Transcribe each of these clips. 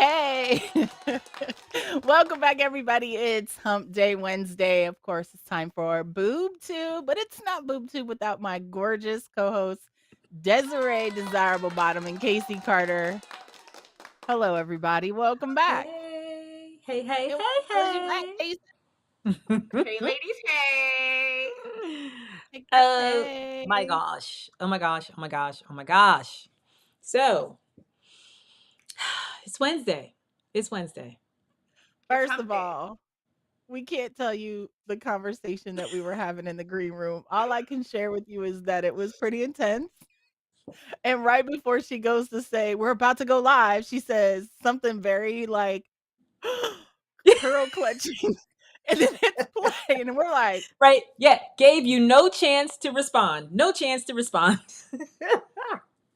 Hey, welcome back, everybody. It's Hump Day Wednesday. Of course, it's time for Boob Tube, but it's not Boob Tube without my gorgeous co-hosts, Desiree, Desirable Bottom, and Casey Carter. Hello, everybody. Welcome back. Hey, hey, hey, It was good to you back, hey, Casey. Hey, ladies, hey. Hey, girl, oh my hey. gosh. Oh my gosh. Oh my gosh. Oh my gosh. So it's Wednesday. It's Wednesday. It's First hump of day. all, we can't tell you the conversation that we were having in the green room. All I can share with you is that it was pretty intense. And right before she goes to say, "We're about to go live," she says something very like pearl clutching, and then it's playing, and we're like, Right? Yeah. Gave you no chance to respond. No chance to respond.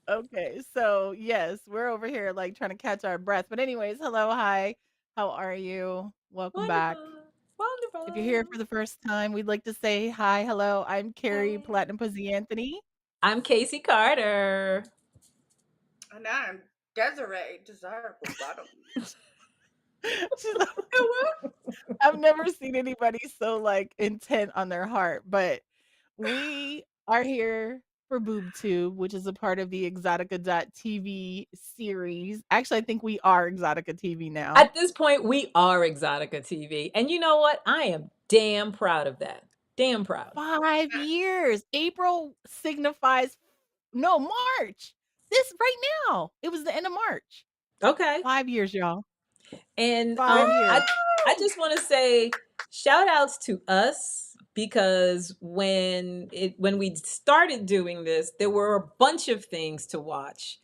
"Okay." So, yes, we're over here like trying to catch our breath. But anyways, hello, hi. How are you? Welcome back. Wonderful. If you're here Wonderful. for the first time, we'd like to say hi, hello. I'm Kari Hey. Platinum Pussy Anthony. I'm Casey Carter. And I'm Desiree, desirable bottom. She's like, I've never seen anybody so like intent on their heart, but we are here for BoobTube, which is a part of the EXXXOTICA.tv series. Actually, I think we are Exotica TV now. At this point, we are Exotica TV. And you know what? I am damn proud of that. Damn proud. 5 years. April signifies no March. This right now. It was the end of March. Okay. 5 years, y'all. And 5 years. I just want to say shout outs to us because when we started doing this, there were a bunch of things to watch.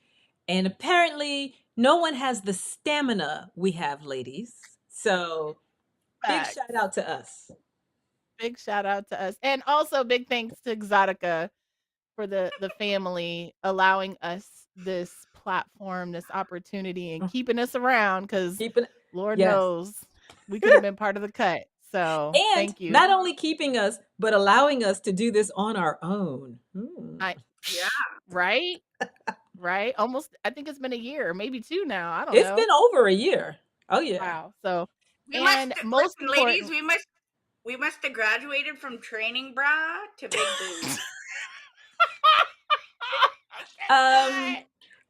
And apparently no one has the stamina we have, ladies. So big Facts. shout out to us. Big shout out to us. And also big thanks to Exotica for the family allowing us this platform, this opportunity, and keeping us around because Keeping Lord yes. knows we could have been part of the cut. So And thank you. not only keeping us, but allowing us to do this on our own. I Yeah. right? Right? Almost I think it's been a year, maybe two now. I don't It's know. been over a year. Oh yeah. Wow. So We must and most listen, ladies, important, we must have graduated from training bra to big boobs. Um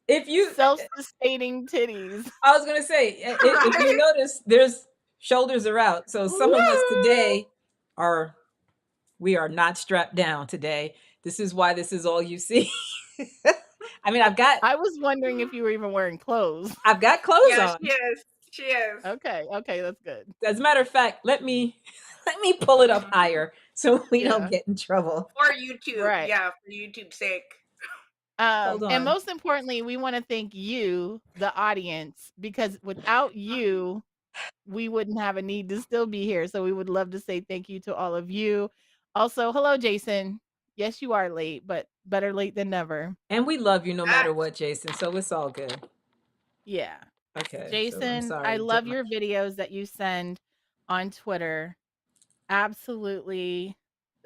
if you self-sustaining titties. I was gonna say, if you notice, there's shoulders are out. So some of us today are we are not strapped down today. This is why this is all you see. I mean, I was wondering if you were even wearing clothes. I've got clothes Yeah, on. she is. She is. Okay, that's good. As a matter of fact, let me pull it up higher so we don't Yeah, get in trouble. For YouTube. right. Yeah, for YouTube's sake. Hold And on. most importantly, we want to thank you, the audience, because without you, we wouldn't have a need to still be here. So we would love to say thank you to all of you. Also, hello, Jason. Yes, you are late, but better late than never. And we love you no matter Facts. what, Jason. So it's all good. Yeah. Okay. So I'm Jason, I sorry. love your videos that you send on Twitter. Absolutely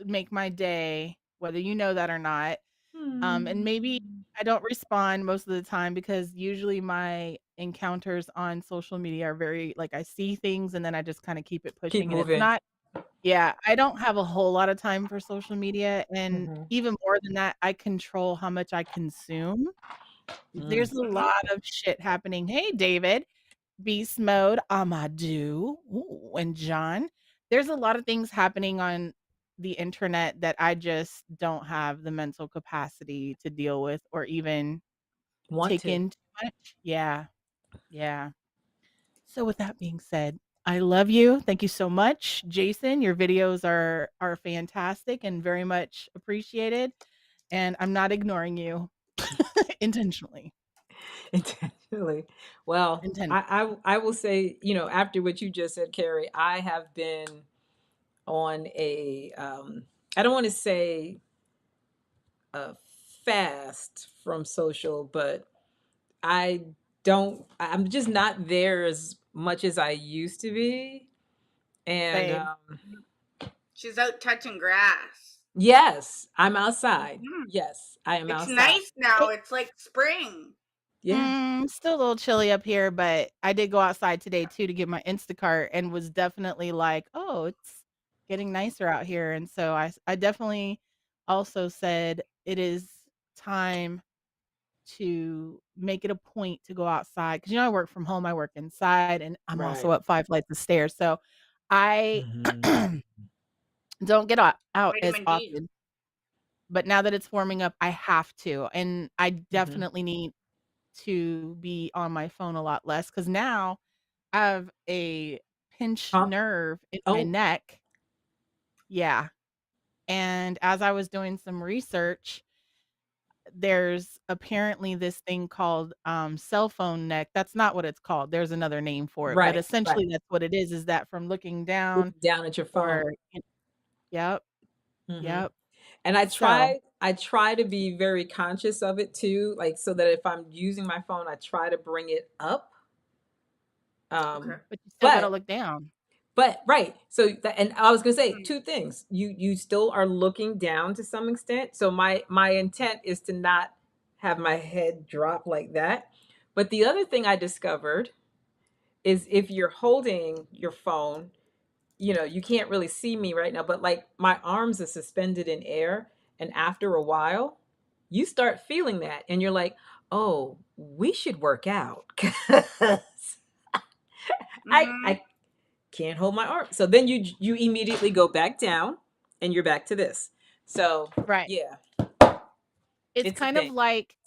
make my day, whether you know that or not. And maybe Hmm. I don't respond most of the time because usually my encounters on social media are very like I see things and then I just kind of keep it Keep pushing and it's moving. not yeah, I don't have a whole lot of time for social media and Mhm. even more than that, I control how much I consume. Mm. There's a lot of shit happening. Hey, David, Beast Mode, Amadou, ooh, and John. There's a lot of things happening on the internet that I just don't have the mental capacity to deal with or even Want take to. in too much. Yeah, yeah. So with that being said, I love you. Thank you so much, Jason. Your videos are fantastic and very much appreciated. And I'm not ignoring you intentionally. Intentionally. Well, Intentionally. I will say, after what you just said, Carrie, I have been on a I don't want to say a fast from social, but I'm just not there as much as I used to be. And Same. She's out touching grass. yes, I'm outside. Mhm. Yes, I am It's outside. nice now. It's like spring. Yeah. Still a little chilly up here, but I did go outside today too to get my Instacart and was definitely like, "Oh, it's getting nicer out here." And so I definitely also said it is time to make it a point to go outside because I work from home, I work inside, and I'm also Right. up 5 flights of stairs. So I Mhm. don't get out as Vitamin D. often, but now that it's warming up, I have to. And I Mhm. definitely need to be on my phone a lot less because now I have a pinched Huh? nerve in my Oh, neck. Yeah. And as I was doing some research, there's apparently this thing called cell phone neck. That's not what it's called. There's another name for it. But right, right. essentially, that's what it is that from looking down Looking down at your phone. or, yep, Mhm. yep. And So, I try to be very conscious of it too, like, so that if I'm using my phone, I try to bring it up. Okay. but you still got to But look down. right. So that, and I was gonna say Mm. two things. You still are looking down to some extent. So my intent is to not have my head drop like that. But the other thing I discovered is if you're holding your phone, you can't really see me right now, but like my arms are suspended in air. And after a while, you start feeling that. And you're like, oh, we should work out. 'Cause I Mhm. can't hold my arm. So then you immediately go back down and you're back to this. So Right. yeah, It's it's a kind of thing. like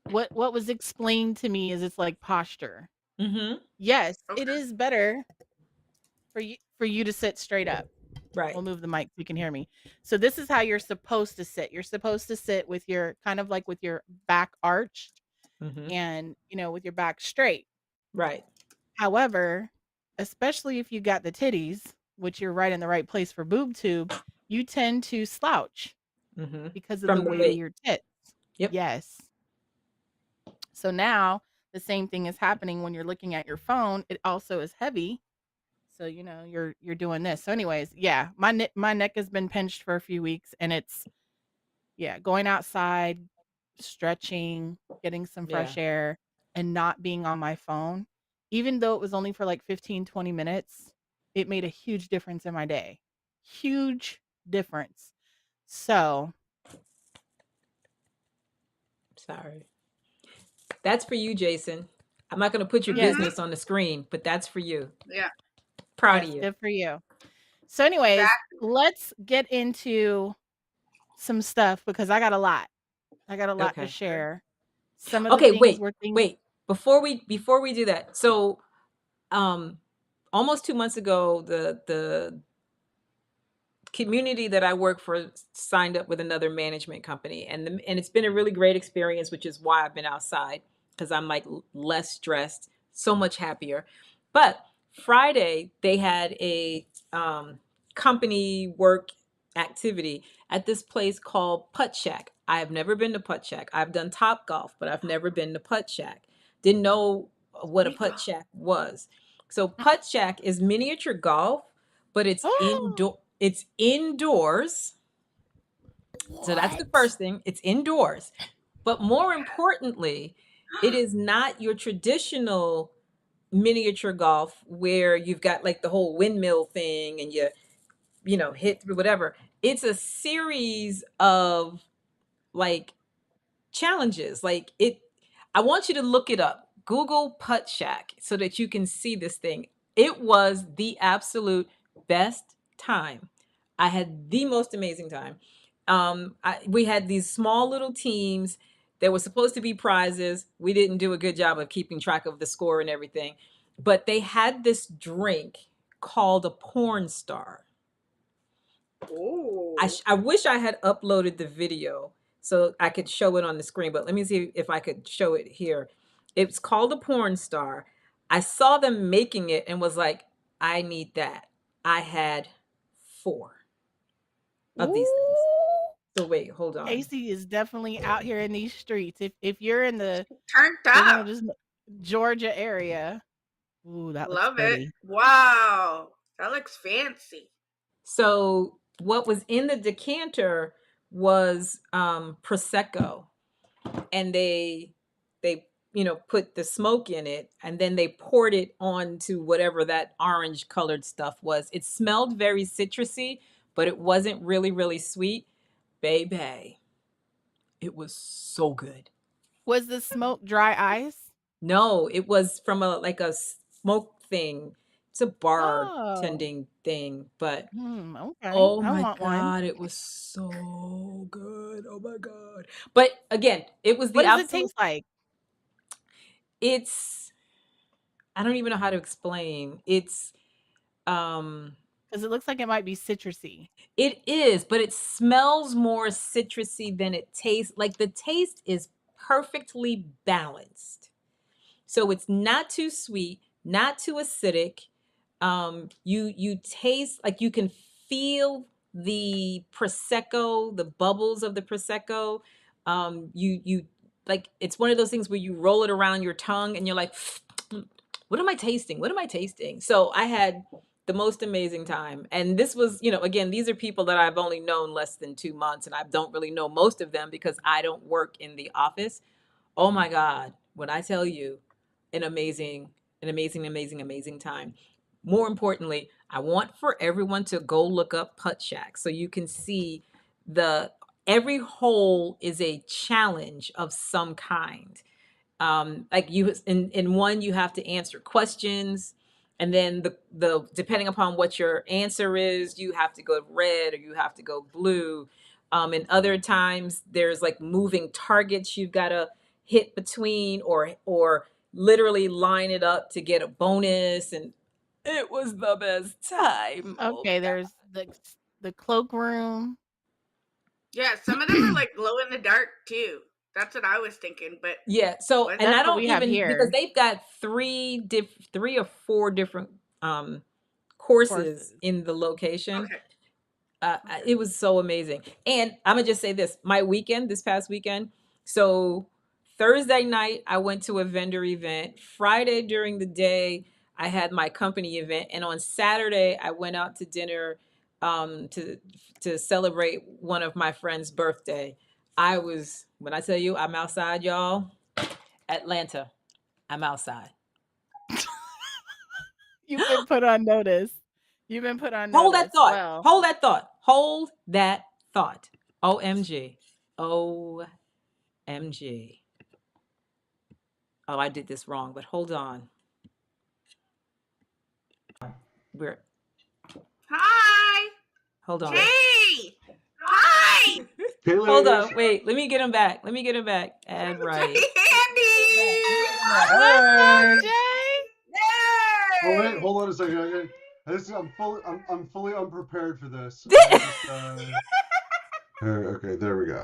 what was explained to me is it's like posture. Mm-hmm. Yes, it Okay. is better for you to sit straight up. We'll Right. move the mic so you can hear me. So this is how you're supposed to sit. You're supposed to sit with your kind of like with your back arched Mm-hmm. and, with your back straight. Right. However, especially if you got the titties, which you're right in the right place for boob tube, you tend to slouch Mm-hmm. because of the From the weight of Mm. weight. your tits. Yep. Yes. So now the same thing is happening when you're looking at your phone. It also is heavy. So, you're doing this. So anyways, yeah, my neck has been pinched for a few weeks and it's yeah, going outside, stretching, getting some Yeah. fresh air and not being on my phone, even though it was only for like 15, 20 minutes, it made a huge difference in my day. Huge difference. So, Sorry. That's for you, Jason. I'm not going to put your yes, Mhm. business on the screen, but that's for you. Yeah. Proud of yes, you. good for you. So anyways, Exactly. let's get into some stuff because I got a lot. I got a lot to Okay. Okay. share. Some of the Okay, things wait. were things. Wait. Before we do that. So, um almost 2 months ago, the community that I work for signed up with another management company, and it's been a really great experience, which is why I've been outside, because I'm like less stressed, so much happier. But Friday they had a company work activity at this place called Putt Shack. I have never been to Putt Shack. I've done Top Golf, but I've never been to Putt Shack. Didn't know what a Nico. Putt Shack was. So Putt Shack is miniature golf, but it's Oh, indoor. It's indoors. So that's the what? first thing. It's indoors. But more importantly, it is not your traditional miniature golf where you've got like the whole windmill thing and you hit through whatever. It's a series of like challenges. Like it I want you to look it up. Google Putt Shack so that you can see this thing. It was the absolute best time. I had the most amazing time. We had these small little teams. There were supposed to be prizes. We didn't do a good job of keeping track of the score and everything. But they had this drink called a porn star. Oh. I wish I had uploaded the video so I could show it on the screen, but let me see if I could show it here. It's called a porn star. I saw them making it and was like, I need that. I had 4 of these things. Ooh. So wait, hold on. Casey is definitely out here in these streets. If you're in the Turned up. just Georgia area, ooh, that looks Love it. pretty. Wow. That looks fancy. So what was in the decanter was prosecco, and they put the smoke in it, and then they poured it onto whatever that orange colored stuff was. It smelled very citrusy, but it wasn't really, really sweet. Baby, it was so good. Was the smoke dry ice? No, it was from a smoke thing. It's a Oh. bartending thing, but Okay. oh I my want one. God, it was so good. Oh my God. But again, it was What the does it absolute, taste like? it's, I don't even know how to explain. Um, Because it looks like it might be citrusy. it is, but it smells more citrusy than it tastes. Like the taste is perfectly balanced. So it's not too sweet, not too acidic. You taste like you can feel the prosecco, the bubbles of the prosecco. You like it's one of those things where you roll it around your tongue and you're like, what am I tasting? What am I tasting? So I had the most amazing time. And this was, again, these are people that I've only known less than 2 months, and I don't really know most of them because I don't work in the office. Oh my God, when I tell you an amazing, an amazing, amazing, amazing time. More importantly, I want for everyone to go look up Putt Shack so you can see the every hole is a challenge of some kind. Like you in one you have to answer questions, and then the depending upon what your answer is, you have to go red or you have to go blue. And other times there's like moving targets you've got to hit between, or literally line it up to get a bonus. And it was the best time. Oh Okay, my God. there's the cloakroom. Yeah, some of them are like glow in the dark too. That's what I was thinking, but Yeah. So, what? and That's I what don't we have even, because here. they've got three or four different courses Courses. in the location. Okay. It Okay. was so amazing. And I'm gonna just say this: my weekend, this past weekend. So Thursday night, I went to a vendor event. Friday during the day, I had my company event, and on Saturday, I went out to dinner to celebrate one of my friend's birthday. When I tell you I'm outside, y'all, Atlanta, I'm outside. You've been put on notice. You've been put on Hold that notice. thought. Well, Hold that thought. Hold that thought. OMG. OMG. Oh, I did this wrong, but hold on. We're Hi, hold on. Jay. Hi, Hey, Hold ladies. on. Wait, let me get him back. Let me get him back. Add Jay right. Handy. what's up, Hey. Jay? Oh wait, Yay! hold on a second. I'm fully unprepared for this. I just okay, there we go.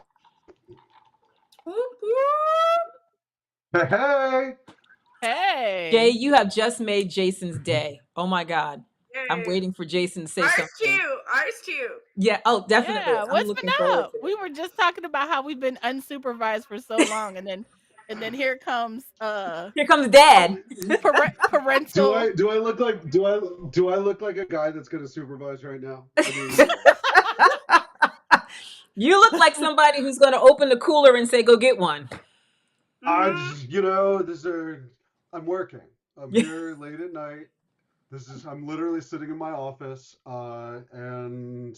Whoop, whoop. Hey, hey. Jay, Hey. you have just made Jason's day. Oh my God. I'm Yay. waiting for Jason to say Ours something. too. Ours too. Yeah. Oh, definitely. Yeah, I'm what's been looking forward up? to We it. were just talking about how we've been unsupervised for so long, and then here comes Here comes Dad. Do parental. I do I look like do I look like a guy that's gonna supervise right now? I mean, You look like somebody who's going to open the cooler and say, "Go get one." I Mm-hmm. I'm working. I'm here late at night. I'm literally sitting in my office, and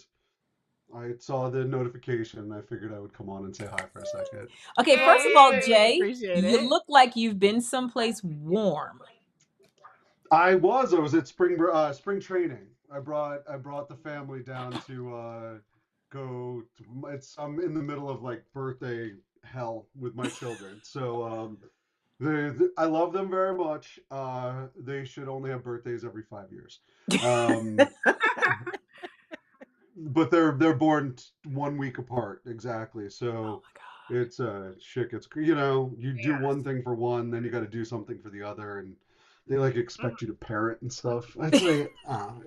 I saw the notification. I figured I would come on and say hi for a second. Okay, first of all, Hey, we Jay, appreciate you it. look like you've been someplace warm. I was at spring training. I brought the family down to go. I'm in the middle of like birthday hell with my children. So I love them very much. They should only have birthdays every 5 years. Um, but they're born 1 week apart exactly. Oh So my God. it's shit gets you do Yes. one thing for one, then you got to do something for the other, and they like Mm. expect you to parent and stuff. It's like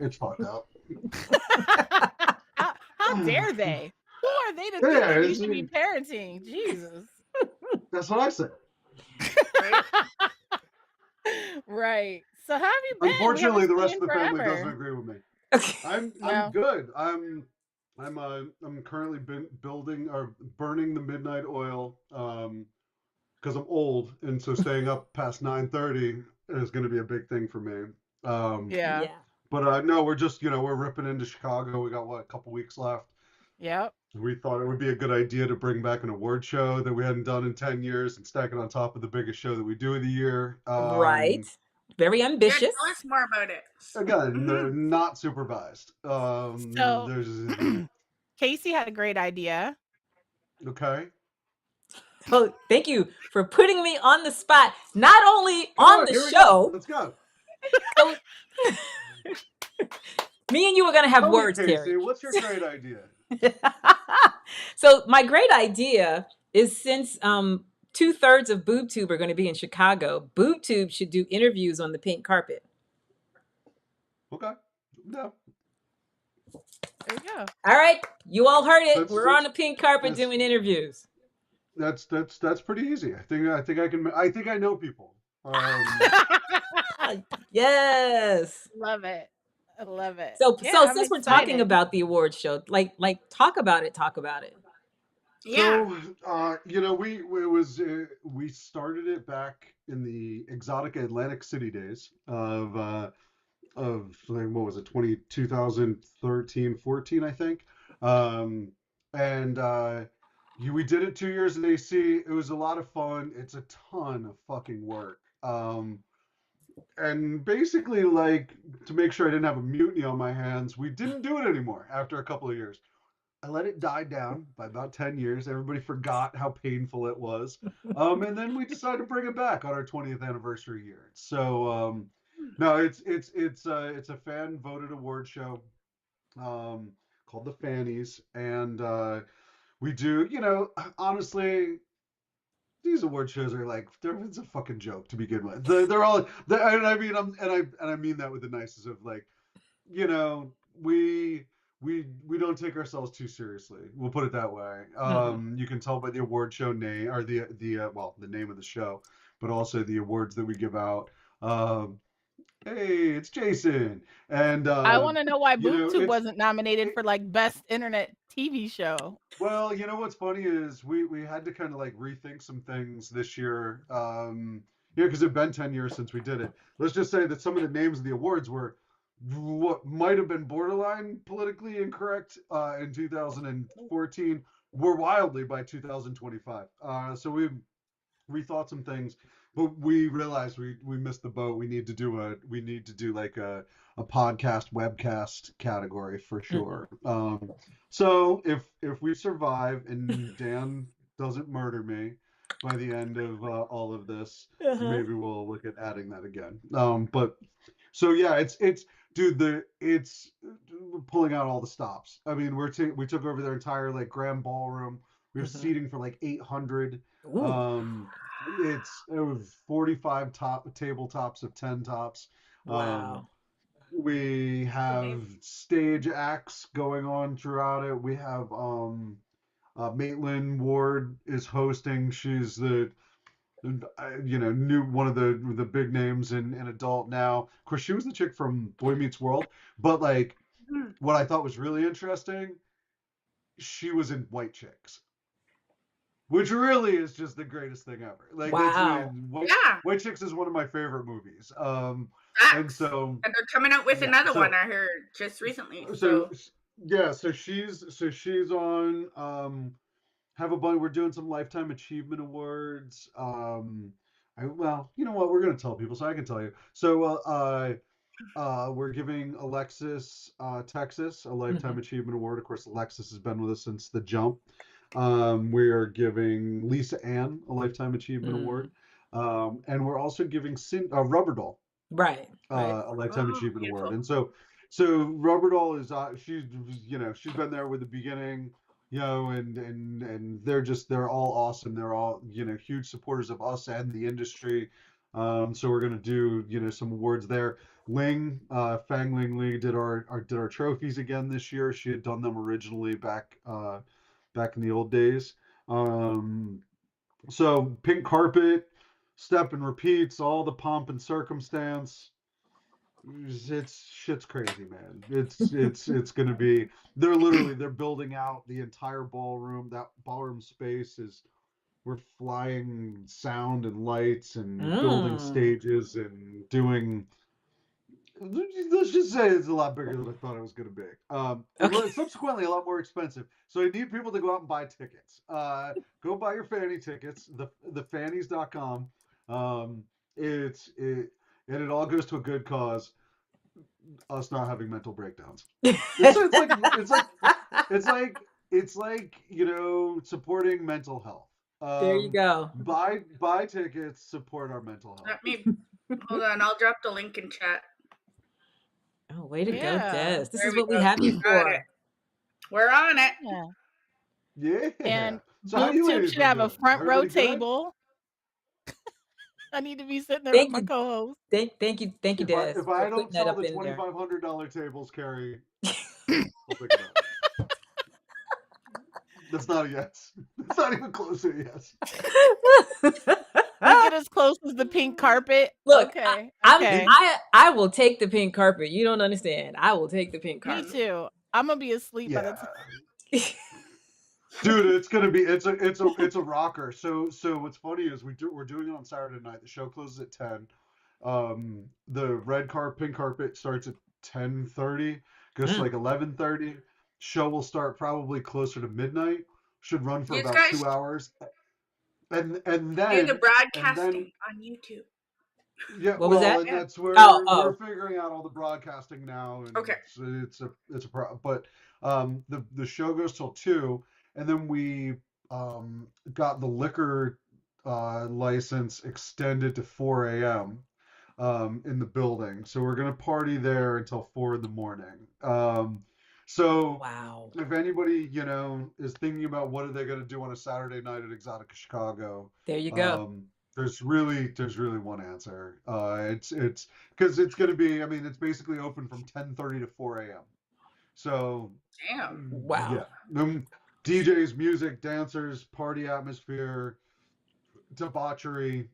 it's fucked up. How dare they? Who are they to think Yeah, that you should be parenting? Jesus. that's what I say. Right? Right. So how have you been? We Unfortunately, haven't the seen rest you of in the family doesn't forever. agree with me. Okay. I'm Well, good. I'm currently building or burning the midnight oil. because I'm old, and so staying up past 9:30 is going to be a big thing for me. Yeah. Yeah. But no, we're just we're ripping into Chicago. We got what, a couple weeks left. Yep. We thought it would be a good idea to bring back an award show that we hadn't done in 10 years and stack it on top of the biggest show that we do of the year. Right. Very Yeah, ambitious. tell us more about it. Again, Mhm. not supervised. So There's Casey had a great idea. okay. Oh, thank you for putting me on the spot. Not only Come on on, the here we go. show, Let's go. so me and you are going to have Tell me, words, Casey, Kari. what's your great idea? So my great idea is, since 2/3 of BoobTube are going to be in Chicago, BoobTube should do interviews on the pink carpet. Okay. No. There we go. All right, you all heard it. That's We're on the pink carpet that's doing interviews. that's pretty easy. I think I know people. Yes. Love it. I love it. So Yeah, I'm since we're talking excited. about the award show, like talk about it. Talk about it. Yeah. So, we started it back in the Exotica Atlantic City days of like, what was it, 2013, 14, I think. And we did it 2 years in AC. It was a lot of fun. It's a ton of fucking work. And basically, like, to make sure I didn't have a mutiny on my hands, we didn't do it anymore after a couple of years. I let it die down by about 10 years. Everybody forgot how painful it was. And then we decided to bring it back on our 20th anniversary year. So, no, it's a fan voted award show called the Fannies. And we do, honestly, these award shows are like, it's a fucking joke to begin with. They're all, and I mean, I mean that with the nicest of, like, you know, we don't take ourselves too seriously. We'll put it that way. You can tell by the award show name, or the name of the show, but also the awards that we give out. Hey, it's Jason, and I want to know why BoobTube it's wasn't nominated it, for like best internet TV show. well, what's funny is we had to kind of like rethink some things this year. Because it'd been 10 years since we did it. Let's just say that some of the names of the awards were what might have been borderline politically incorrect in 2014 were wildly by 2025. So we rethought some things, but we realized we missed the boat. We need to do like a podcast webcast category for sure. So if we survive and Dan doesn't murder me by the end of all of this, maybe we'll look at adding that again. But so yeah, it's dude, it's pulling out all the stops. I mean, we took over their entire like grand ballroom. We have seating for like 800. Ooh. It was 45 tabletops of 10 tops. Wow. We have stage acts going on throughout it. We have Maitland Ward is hosting. She's the new one of the big names in adult now. Of course, she was the chick from Boy Meets World, but like what I thought was really interesting, she was in White Chicks, which really is just the greatest thing ever. Like, wow. White Chicks is one of my favorite movies. And so, and they're coming out with another one I heard just recently. So she's on. Have a bunch. We're doing some Lifetime Achievement Awards. Well, you know what? We're gonna tell people, so I can tell you. So, we're giving Alexis Texas a Lifetime Achievement Award. Of course, Alexis has been with us since the jump. We are giving Lisa Ann a Lifetime Achievement Award. And we're also giving Rubber Doll a Lifetime Achievement Award. And so Rubber Doll is she's been there with the beginning, and they're all awesome. They're all huge supporters of us and the industry. So we're gonna do some awards there. Ling, Fang Ling Lee did our trophies again this year. She had done them originally back in the old days. So pink carpet, step and repeats, all the pomp and circumstance. Shit's crazy, man. It's gonna be. They're building out the entire ballroom. That ballroom space is we're flying sound and lights and building stages and doing. Let's just say it's a lot bigger than I thought it was going to be. Okay. Subsequently, a lot more expensive. So I need people to go out and buy tickets. Go buy your fanny tickets. Thefannies.com. And it all goes to a good cause. Us not having mental breakdowns. It's like supporting mental health. There you go. Buy tickets, support our mental health. Let me hold on. I'll drop the link in chat. Oh, way to go, Yeah. Des. This There is we what we go. have you Got for. it. We're on it. Yeah. Yeah. And So how you BoobTube ladies should been have a doing? front row Everybody good? table. I need to be sitting there Thank with my you. co-host. Thank you, Des, If for I putting don't that sell up the in there. $2,500 tables, Kari, I'll think about it. That's not a yes. That's not even close to a yes. Make it as close as the pink carpet. Look, Okay. I will take the pink carpet. You don't understand. I will take the pink Me carpet. too. I'm gonna be asleep by the Yeah. time. Dude, it's gonna be it's a rocker. So what's funny is we're doing it on Saturday night. The show closes at 10. The pink carpet starts at 10:30, goes to like 11:30. Show will start probably closer to midnight. Should run for You about guys 2 hours. And do then the broadcasting on YouTube. yeah, What was that? and that's where Oh. we're figuring out all the broadcasting now, and Okay. it's a problem. But the show goes till 2, and then we got the liquor license extended to 4 a.m. In the building, so we're gonna party there until 4 in the morning. So Wow. if anybody is thinking about what are they gonna do on a Saturday night at Exotica Chicago, There you go. there's really one answer. It's because it's going to be. I mean, it's basically open from 10:30 to 4 a.m. So Damn. Wow. Yeah, DJs, music, dancers, party atmosphere, debauchery.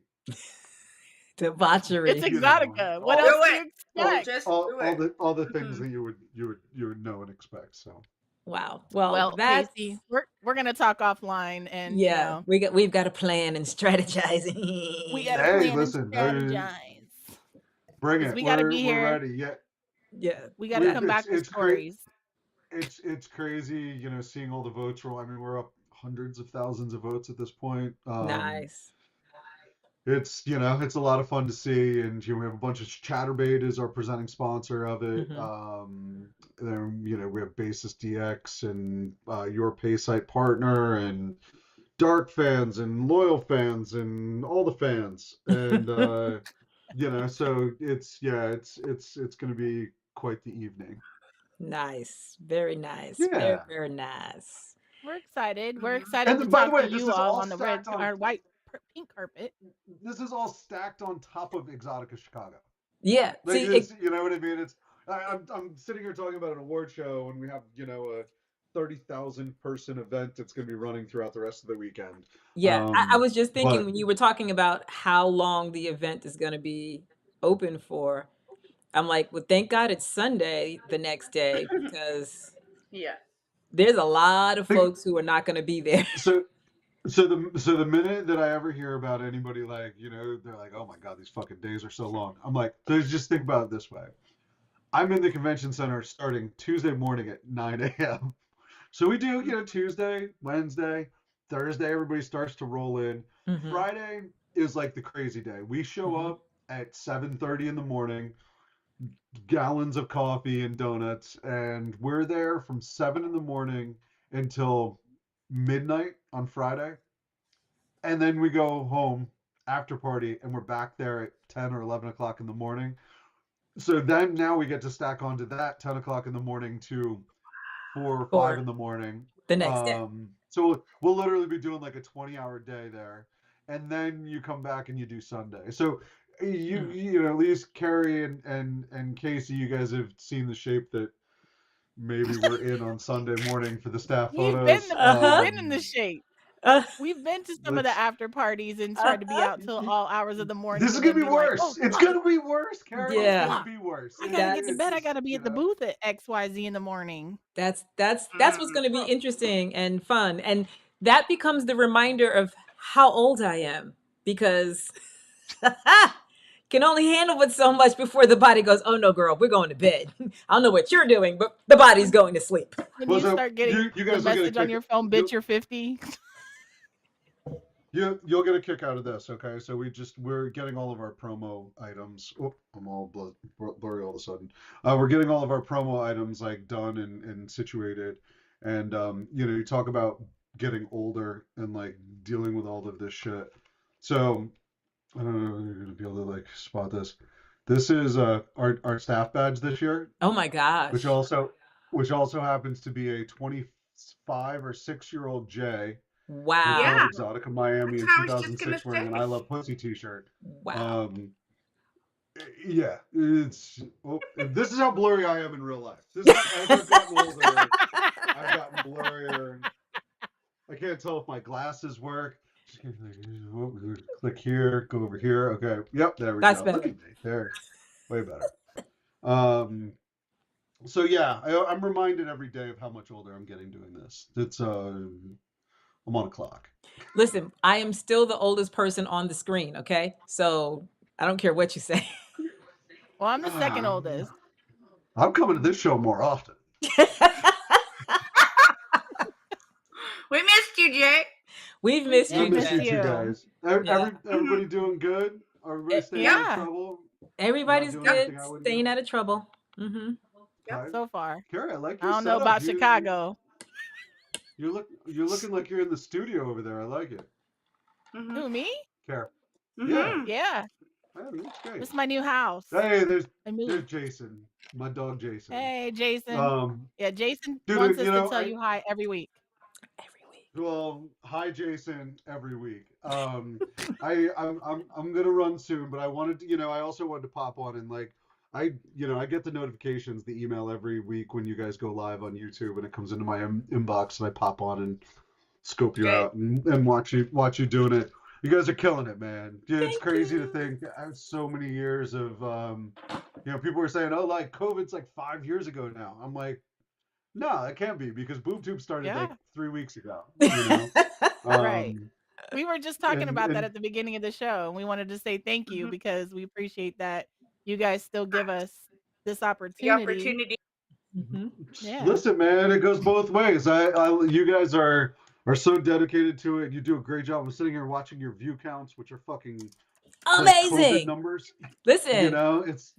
Debauchery. It's Exotica. What Do else do it. you expect? Just do it. all the things that you would know and expect. So Wow. Well, that's Casey, we're gonna talk offline, and yeah. We've got a plan and strategizing. we got to hey, plan listen, and strategize. bring 'Cause it. we gotta be We're here. ready. Yeah, We got to come back with stories. It's crazy, seeing all the votes roll. I mean, we're up hundreds of thousands of votes at this point. Nice. It's it's a lot of fun to see, and we have a bunch of Chatterbait is our presenting sponsor of it. Then we have Basis DX and your Paysite partner, and Dark fans and loyal fans and all the fans, and so it's going to be quite the evening. Nice. Very nice. Yeah. Very, very nice. We're excited. We're excited to by the talk way, to this you is all all on the stacked on our white pink carpet. This is all stacked on top of Exotica Chicago. Yeah. Like See, this, you know what I mean? It's I'm sitting here talking about an award show, and we have a 30,000 person event that's going to be running throughout the rest of the weekend. Yeah, I was just thinking when you were talking about how long the event is going to be open for. I'm like, well, thank God it's Sunday the next day, because yeah, there's a lot of folks who are not going to be there. So the minute that I ever hear about anybody they're like, oh my God, these fucking days are so long. I'm like, just think about it this way. I'm in the convention center starting Tuesday morning at 9 a.m. So we do, Tuesday, Wednesday, Thursday, everybody starts to roll in. Friday is like the crazy day. We show up at 7:30 in the morning, gallons of coffee and donuts, and we're there from 7 in the morning until midnight on Friday. And then we go home after party, and we're back there at 10 or 11 o'clock in the morning. So then now we get to stack onto that 10 o'clock in the morning to 4 or 5 in the morning. The next day. So we'll literally be doing like a 20-hour day there. And then you come back and you do Sunday. So you at least Kari and Casey, you guys have seen the shape that maybe we're in on Sunday morning for the staff photos. We've been in the shape. We've been to some of the after parties and tried to be out till all hours of the morning. This is gonna be worse. It's gonna be worse, Kari. Yeah. It's gonna be worse. I gotta get to bed. I gotta be at the booth at XYZ in the morning. That's what's going to be interesting and fun, and that becomes the reminder of how old I am, because can only handle it so much before the body goes, oh no, girl, we're going to bed. I don't know what you're doing, but the body's going to sleep. When Well, you so start getting you the guys will get a message on kick. your phone, bitch, you're 50. You'll get a kick out of this, okay? So we're getting all of our promo items. Oh, I'm all blurry all of a sudden. We're getting all of our promo items like done and situated, and you talk about getting older and like dealing with all of this shit. So I don't know if you're gonna be able to like spot this. This is our staff badge this year, Oh my gosh. which also happens to be a 25 or 6-year-old Jay who Wow. Yeah. found Exotica Miami That's in what I was just gonna 2006 wearing an say. I Love Pussy t-shirt. Wow. Yeah, this is how blurry I am in real life. This is, as I've gotten older, I've gotten blurrier. I can't tell if my glasses work. Just click here, go over here. Okay, yep, there we That's go. better. Look at me. There, way better. So yeah, I'm reminded every day of how much older I'm getting doing this. It's I'm on a clock. Listen, I am still the oldest person on the screen, okay? So I don't care what you say. Well, I'm the second oldest. I'm coming to this show more often. We missed you, Jay. We've missed We I you, miss missed Jay. you two you. guys. Yeah. Everybody doing good? Everybody staying out of Yeah. trouble? Everybody's Not doing good, anything I wouldn't staying do? out of trouble. Mm-hmm. Okay. So far. Kari, I like I your don't know setup. about Chicago. You're looking like you're in the studio over there. I like it. Mm-hmm. Who, me? Kari. Mm-hmm. Yeah. Oh, that's great. This is my new house. Hey, there's I moved. Jason, my dog Jason. Hey, Jason. Yeah, Jason Dude, wants us to tell you hi every week. Every week. Well, hi Jason every week. I'm gonna run soon, but I wanted to, I also wanted to pop on and like I get the notifications, the email every week when you guys go live on YouTube, and it comes into my inbox, and I pop on and scope you out and watch you doing it. You guys are killing it, man. Yeah, it's crazy to think I have so many years of people were saying, oh, like COVID's like 5 years ago now. I'm like, no, it can't be, because BoobTube started like 3 weeks ago. Right. We were just talking about that and- at the beginning of the show, and we wanted to say thank you because we appreciate that you guys still give us this The opportunity. opportunity. Mm-hmm. Yeah. Listen, man, it goes both ways. You guys are so dedicated to it. You do a great job. I'm sitting here watching your view counts, which are fucking like COVID Amazing. numbers. Listen, It's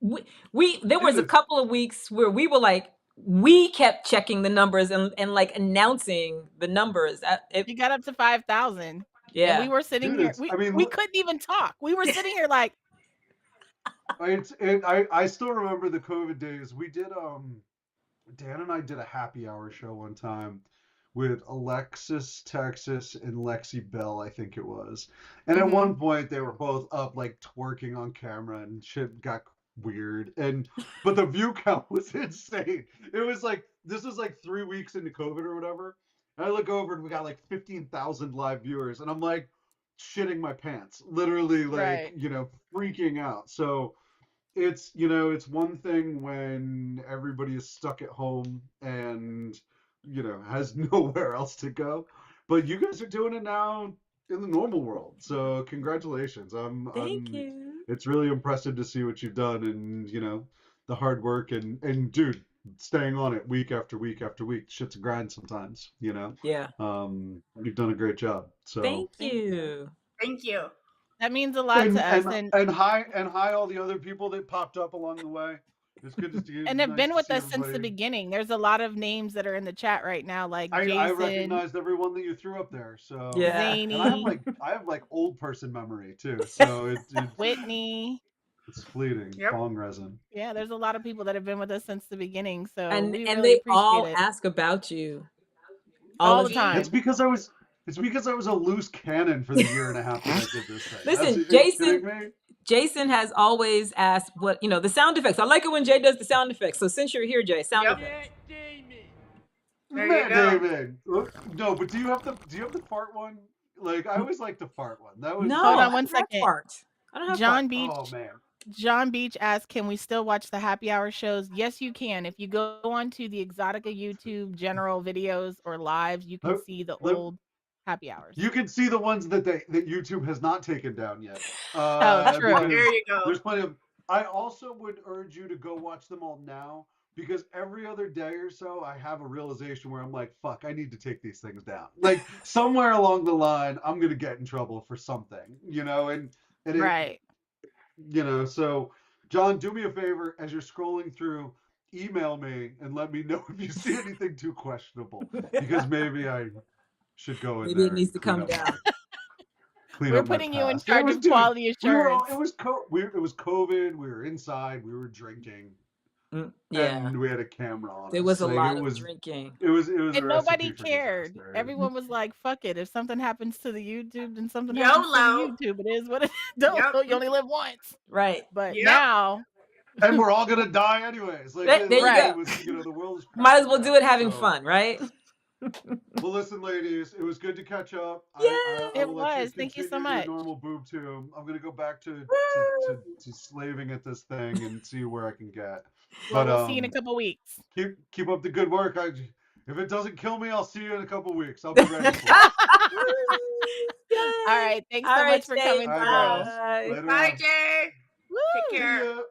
there was a couple of weeks where we were like, we kept checking the numbers and like announcing the numbers. You got up to 5,000. Yeah. And we were sitting here. We couldn't even talk. We were sitting here like. I still remember the COVID days. We did Dan and I did a happy hour show one time with Alexis Texas and Lexi Bell, I think it was. And at one point they were both up like twerking on camera, and shit got weird. But the view count was insane. It was like, this was like 3 weeks into COVID or whatever. And I look over and we got like 15,000 live viewers, and I'm like shitting my pants, literally, like, freaking out. So it's one thing when everybody is stuck at home and has nowhere else to go, but you guys are doing it now in the normal world, so congratulations. Thank you. It's really impressive to see what you've done, and the hard work, and dude, staying on it week after week after week. Shit's a grind sometimes. Yeah. You've done a great job, so thank you. That means a lot to us, and hi all the other people that popped up along the way. It's good to see you. And have been with us since the beginning. There's a lot of names that are in the chat right now, like Jason. I recognized everyone that you threw up there. So Zany. And I have like old person memory too. So it's Whitney. It's fleeting. Bong resin. Yeah, there's a lot of people that have been with us since the beginning. So and we really they appreciate all it. ask about you all the time. It's because I was a loose cannon for the year and a half that I did this thing. Listen, Jason has always asked what, the sound effects. I like it when Jay does the sound effects. So since you're here, Jay, sound effects. David. No, but do you have the fart one? Like, I always like the fart one. That was Hold on one second. I don't have John fart. Beach. Oh man. John Beach asked, can we still watch the happy hour shows? Yes, you can. If you go onto the Exotica YouTube general videos or lives, you can see the old happy hours. You can see the ones that YouTube has not taken down yet. Oh, true. Because There you go. there's plenty of. I also would urge you to go watch them all now, because every other day or so I have a realization where I'm like, fuck, I need to take these things down. Like somewhere along the line, I'm gonna get in trouble for something, and it, Right. So John, do me a favor as you're scrolling through, email me and let me know if you see anything too questionable, because maybe I should go in Maybe there it needs and to clean come up down. We're my putting you in past. charge of quality assurance. It was COVID. We were inside. We were drinking, Yeah, and we had a camera on there us. was a Like, lot of drinking. It was a And recipe nobody for cared. disaster. Everyone was like, fuck it. If something happens to the YouTube, then something happens to the YOLO. YouTube. It is what it is. Don't Yep. you only live once. Right. But Yep. now, And we're all gonna die anyways. Like, There you Right. go. the world is Might as well do it crashing having down, so- fun, right? Well, listen, ladies, it was good to catch up. Yay! I It will let you was. Thank you so continue your much. normal boob tube. I'm gonna go back to slaving at this thing and see where I can get. Well, But we'll see you in a couple weeks. keep up the good work. If it doesn't kill me, I'll see you in a couple weeks. I'll be ready for it. All right. Thanks All so right, much for Jay, coming All through. right, guys. bye. Later Bye, on. Jay. Woo! Take care. See ya.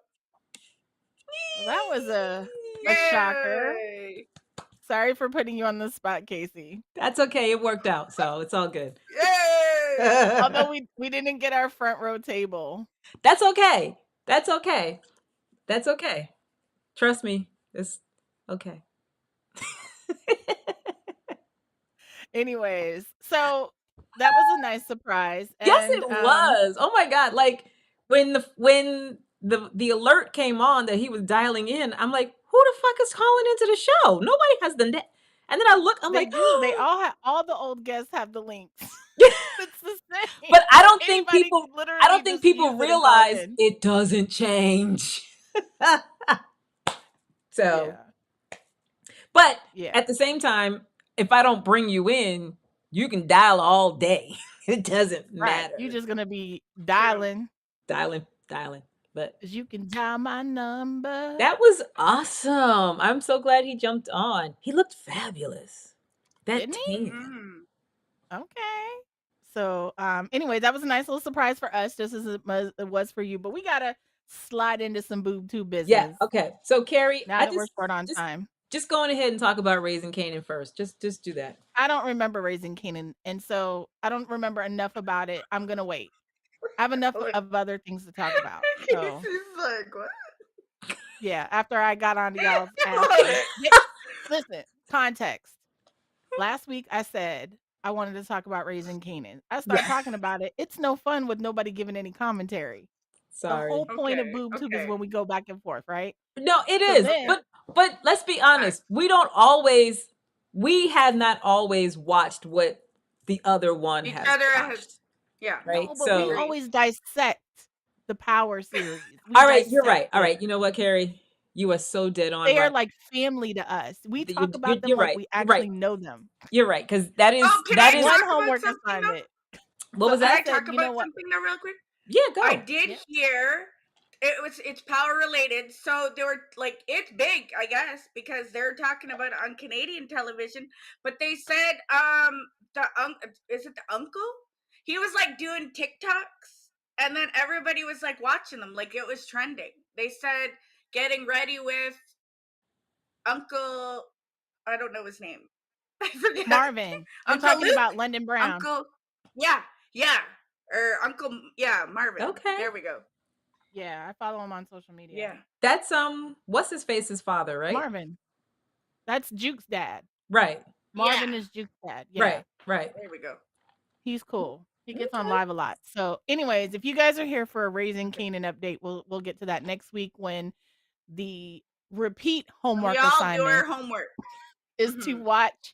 Well, that was a shocker. Yay. Sorry for putting you on the spot, Casey. That's okay. It worked out, so it's all good. Yay. Although we didn't get our front row table. That's okay. That's okay. That's okay. Trust me. It's okay. Anyways, so that was a nice surprise. Yes, And, it was. Oh my God. Like when the alert came on that he was dialing in, I'm like, who the fuck is calling into the show? Nobody has the net. And then I look, I'm they like, do. They all have, all the old guests have the links. Yeah. It's the same. But I don't think Anybody people can literally I don't think just people use it and call realize in. it doesn't change. So, Yeah. but Yeah. at the same time, if I don't bring you in, you can dial all day. It doesn't Right. matter. You're just gonna be dialing. dialing. But 'Cause you can dial my number. that was awesome. I'm so glad he jumped on. He looked fabulous. That Didn't he? tan. Okay. So, anyway, that was a nice little surprise for us, just as it was for you. But we gotta slide into some boob tube business. Yeah. Okay. So Kari, Now I that we're short on just time. just going ahead and talk about Raising Canaan first. Just do that. I don't remember Raising Canaan, and so I don't remember enough about it. I'm gonna wait. I have enough of other things to talk about. So She's like, what? yeah, after I got on to y'all's ass. Listen, context. Last week I said I wanted to talk about Raising Canaan. I started talking about it. It's no fun with nobody giving any commentary. Sorry. The whole point of Okay, Boob Tube is okay. when we go back and forth, right? No, it So is. then- But let's be honest. We have not always watched what the other one Each has other watched. has, yeah. Right. No, but So we always dissect the Power series. We all right, you're dissect right. All them. right. You know what, Kari? You are so dead on. They are right. like family to us. We You- talk about them you're like right. we You're actually right. know them. You're right, because that is Oh, can that I is talk One about homework something, though? assignment. what was So Can that? I I said, talk you about know what? something though, real quick? Yeah, go. I did Yeah. hear it's power related. So they were like, it's big, I guess, because they're talking about it on Canadian television. But they said, is it the uncle? He was like doing TikToks, and then everybody was like watching them, like it was trending. They said getting ready with Uncle. I don't know his name. I forget. Marvin. You're Uncle talking Luke? about London Brown. Uncle. Yeah, or Uncle. Yeah, Marvin. Okay. There we go. Yeah, I follow him on social media. Yeah. That's what's his face's father, right? Marvin. That's Juke's dad. Right. Marvin Yeah. is Juke's dad. Yeah. Right. There we go. He's cool. He gets on Okay. live a lot. So, anyways, if you guys are here for a Raising Canaan update, we'll get to that next week when the repeat homework We all do our assignment homework. is to watch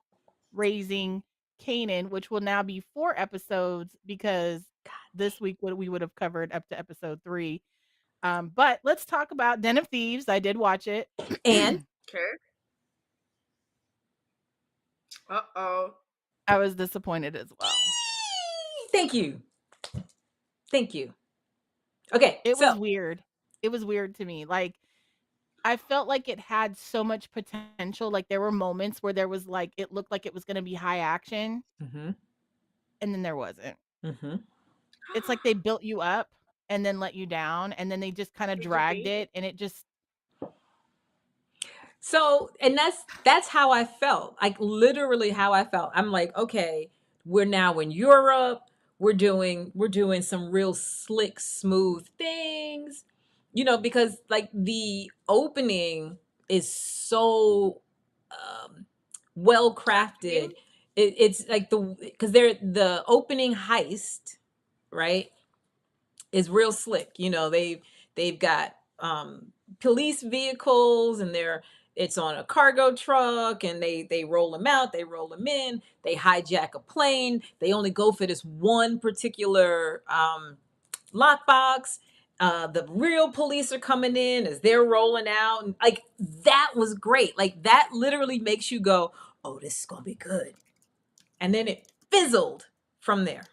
Raising Canaan, which will now be 4 episodes because this week we would have covered up to episode 3. But let's talk about Den of Thieves. I did watch it. And Okay. Uh-oh. I was disappointed as well. thank you. Okay. It so was weird. It was weird to me. Like, I felt like it had so much potential. Like, there were moments where there was like, it looked like it was going to be high action. Mhm. and then there wasn't. Mm-hmm. It's like they built you up and then let you down, and then they just kind of Did you dragged hate it? it, and it just So, and that's how I felt. Like literally how I felt. I'm like, okay, we're now in Europe. We're doing some real slick, smooth things. Because like the opening is so well crafted. Captivating. It's like because the opening heist, right, is real slick. They've got police vehicles, and it's on a cargo truck, and they roll them out, they roll them in, they hijack a plane. They only go for this one particular lockbox. The real police are coming in as they're rolling out, and like that was great. Like that literally makes you go, "Oh, this is gonna be good," and then it fizzled from there.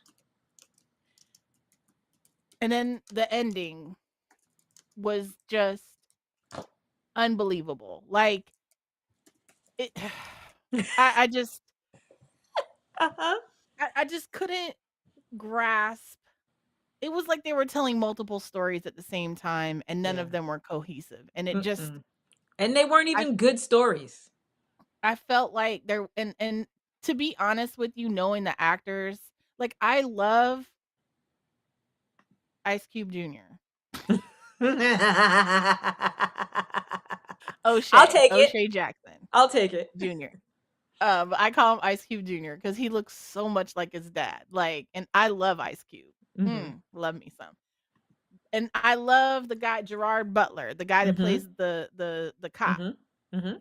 and then the ending was just unbelievable. Like it I just Uh-huh. I just couldn't grasp. It was like they were telling multiple stories at the same time, and none Yeah. of them were cohesive. And it just Mm-mm. And they weren't I even good stories. I felt like there and to be honest with you, knowing the actors, like I love Ice Cube Jr. I'll take it. O'Shea Jackson I'll take it. Jr. I call him Ice Cube Jr. because he looks so much like his dad. Like, and I love Ice Cube. Mm-hmm. Love me some. And I love the guy Gerard Butler, the guy that Mm-hmm. plays the cop. Mm-hmm. Mm-hmm.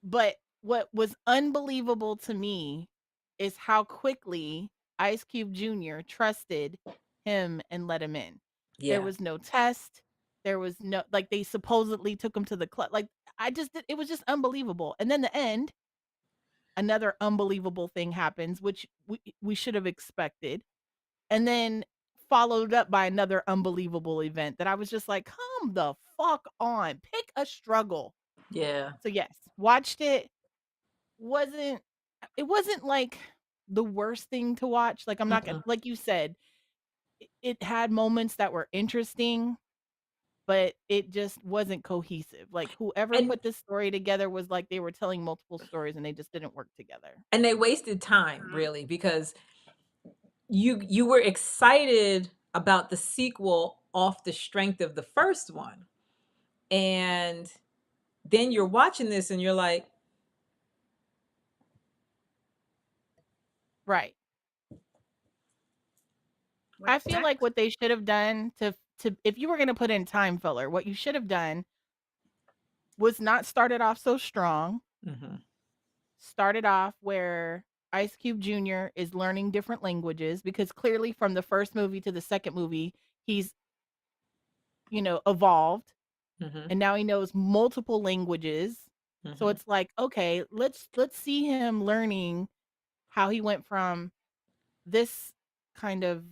But what was unbelievable to me is how quickly Ice Cube Jr. trusted him and let him in. There Yeah. was no test. There was no like they supposedly took him to the club. Like it was just unbelievable. And then the end, another unbelievable thing happens, which we should have expected. And then followed up by another unbelievable event that I was just like, come the fuck on. Pick a struggle. Yeah. So yes, watched it. Wasn't it wasn't like the worst thing to watch. Like I'm not gonna Mm-mm. like you said, it had moments that were interesting, but it just wasn't cohesive. Like whoever And put this story together was like they were telling multiple stories and they just didn't work together. and they wasted time Mhm. really because you were excited about the sequel off the strength of the first one. And then you're watching this and you're like, Right. I What's feel like next? what they should have done to if you were gonna put in time filler, what you should have done was not started off so strong. mm-hmm. Started off where Ice Cube Jr. is learning different languages because clearly from the first movie to the second movie, he's, evolved Mm-hmm. and now he knows multiple languages. So Mm-hmm. it's like, okay, let's see him learning how he went from this kind of,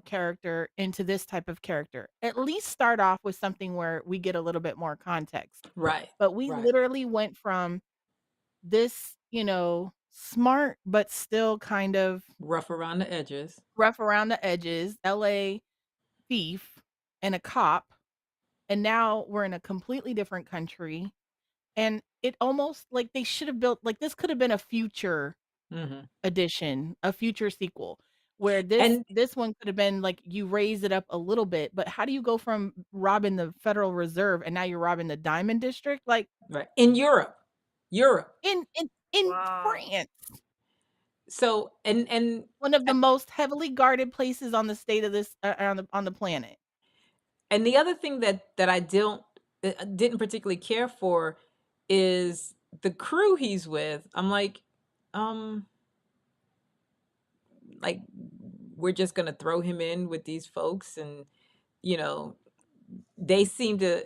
character into this type of character. At least start off with something where we get a little bit more context. Right. But we Right. literally went from this, smart but still kind of Rough around the edges. rough around the edges LA thief and a cop, and now we're in a completely different country. And it almost like they should have built like this could have been a future Mm-hmm. edition, a future sequel where this And this one could have been like you raise it up a little bit, but how do you go from robbing the Federal Reserve and now you're robbing the Diamond District? Like right in Europe. in Wow. France, So and one of the most heavily guarded places on the state of this on the planet. and the other thing that I didn't particularly care for is the crew he's with. I'm um, like we're just gonna throw him in with these folks, and you know, they seem to.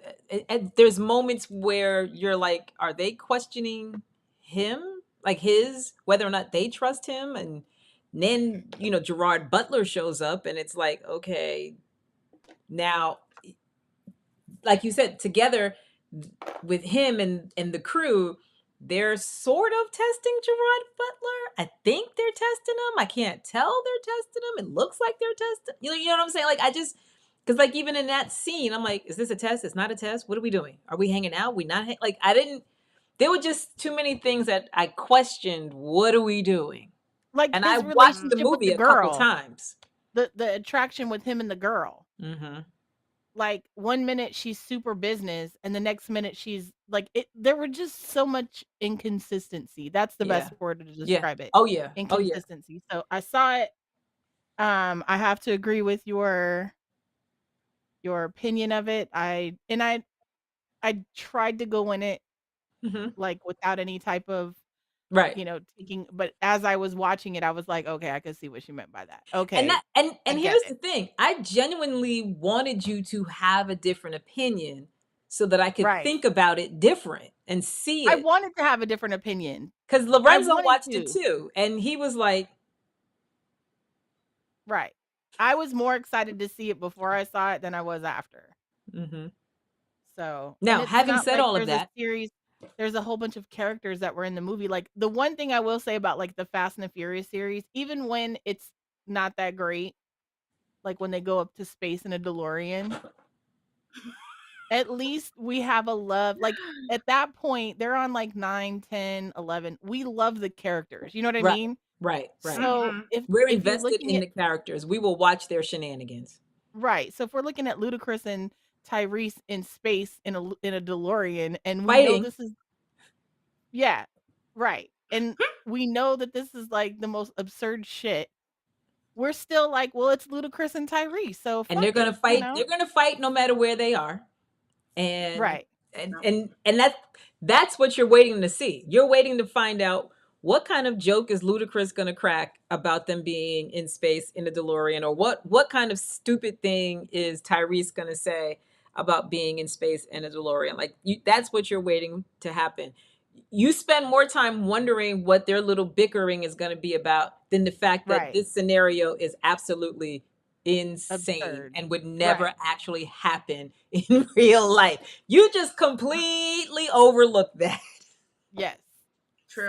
There's moments where you're like, are they questioning him, like his whether or not they trust him, and then Gerard Butler shows up, and it's like, okay, now like you said, together with him and the crew, they're sort of testing Gerard Butler. I think they're testing him. I can't tell they're testing him. It looks like they're testing. You know what I'm saying? Like, I just, because like even in that scene, I'm like, is this a test? It's not a test. What are we doing? Are we hanging out? We not like I didn't. There were just too many things that I questioned. What are we doing? Like And I his watched the relationship with movie the a couple girl, times. the attraction with him and the girl. Mm-hmm. Like one minute she's super business and the next minute she's like it there were just so much inconsistency. That's the Yeah. best word to Yeah. describe it. Oh yeah. Oh yeah. Inconsistency. So I saw it. I have to agree with your opinion of it. I tried to go in it Mm-hmm. like without any type of, Right. taking, but as I was watching it, I was like, okay, I could see what she meant by that. And Okay, that I and get here's it. the thing. I genuinely wanted you to have a different opinion so that I could Right. think about it different and see I it. wanted to have a different opinion. Because I Lorenzo wanted watched it to. too. And he was like, Right. I was more excited to see it before I saw it than I was after. mm-hmm. So, and Now, it's having not said like all of that, there's a whole bunch of characters that were in the movie. Like the one thing I will say about like the Fast and the Furious series, even when it's not that great, like when they go up to space in a DeLorean, at least we have a love. Like at that point, they're on like 9, 10, 11. We love the characters. You know what I right, mean? right, right. So We're if you're invested looking in at the characters. We will watch their shenanigans. right, so if we're looking at Ludacris and Tyrese in space in a DeLorean, and we know Fighting. this is yeah, right, and we know that this is like the most absurd shit. We're still like, well, it's Ludacris and Tyrese, so And fuck they're gonna it, fight. They're gonna fight no matter where they are. And Right, and that's what you're waiting to see. You're waiting to find out what kind of joke is Ludacris going to crack about them being in space in a DeLorean, or what kind of stupid thing is Tyrese going to say about being in space in a DeLorean. Like that's what you're waiting to happen. You spend more time wondering what their little bickering is going to be about than the fact that right, this scenario is absolutely insane absurd. and would never Right, actually happen in real life. You just completely overlook that. yes. True.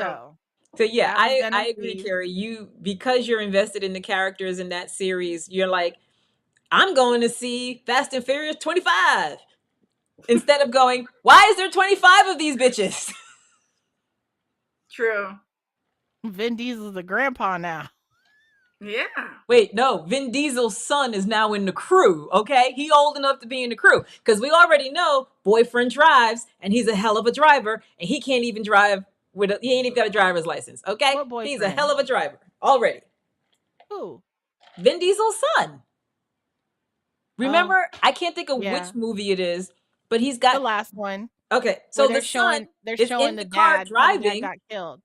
So yeah, That was I agree, Genevieve. Carrie. You, because you're invested in the characters in that series, you're like, I'm going to see Fast and Furious 25 instead of going, why is there 25 of these bitches? True. Vin Diesel's a grandpa now. Yeah. Wait, no, Vin Diesel's son is now in the crew, okay? He old enough to be in the crew. Because we already know boyfriend drives, and he's a hell of a driver, and he can't even drive he ain't even got a driver's license, okay? What He's a boyfriend? hell of a driver already. Who? Vin Diesel's son. Oh, Remember, I can't think of yeah, which movie it is, but he's the got, last one okay, where so the son they're is showing in the the car dad how the dad driving, got killed.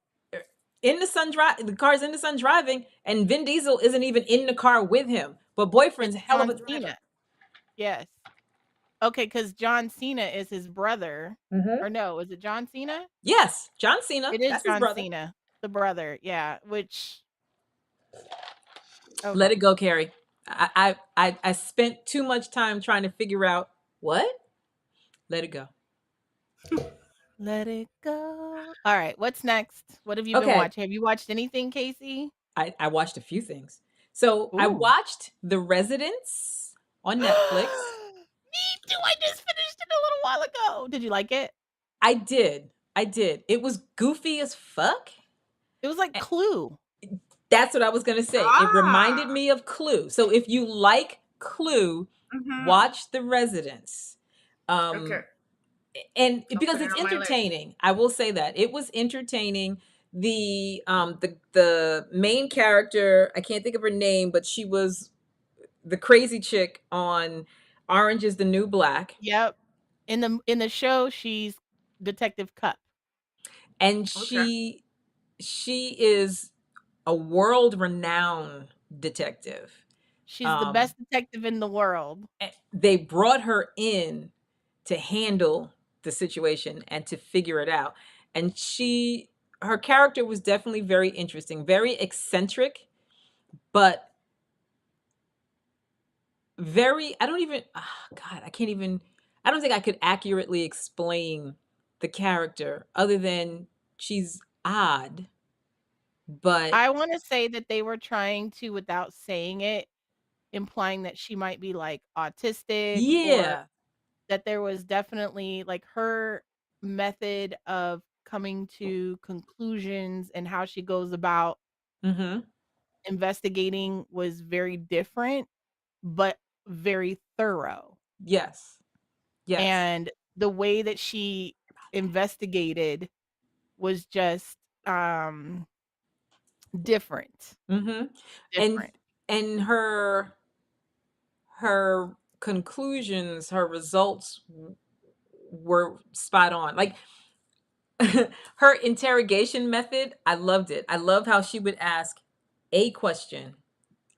the car's in the sun driving, and Vin Diesel isn't even in the car with him, but boyfriend's It's a hell of John a driver. Cena. Yes. Okay, because John Cena is his brother. Mm-hmm. Or no, is it John Cena? Yes, John Cena. It is That's his John brother. Cena, the brother. Yeah, which Let okay. it go, Carrie. I spent too much time trying to figure out what. Let it go. Let it go. All right, what's next? What have you been Okay, watching? Have you watched anything, Casey? I watched a few things. So I Ooh. watched The Residence on Netflix. Me too. I just finished it a little while ago. Did you like it? I did. I did. It was goofy as fuck. It was like A- Clue. That's what I was going to say. It reminded Ah. me of Clue. So if you like Clue, watch The Residence. Okay. And I'll because put it it's on my list. entertaining, I will say that it was entertaining. The main character, I can't think of her name, but she was the crazy chick on Orange is the New Black. Yep. In the show, she's Detective Cup. And Okay. she is a world renowned detective. She's the Um best detective in the world. they brought her in to handle the situation and to figure it out. And her character was definitely very interesting, very eccentric, but very, I don't even, God, I don't think I could accurately explain the character other than she's odd, but I want to say that they were trying to, without saying it, implying that she might be like autistic, or yeah. that there was definitely like her method of coming to conclusions and how she goes about Mm-hmm. investigating was very different, but very thorough. Yes. Yes. And the way that she investigated was just different. Mm-hmm. And Different. and her conclusions, her results were spot on. Like her interrogation method, I loved it. I love how she would ask a question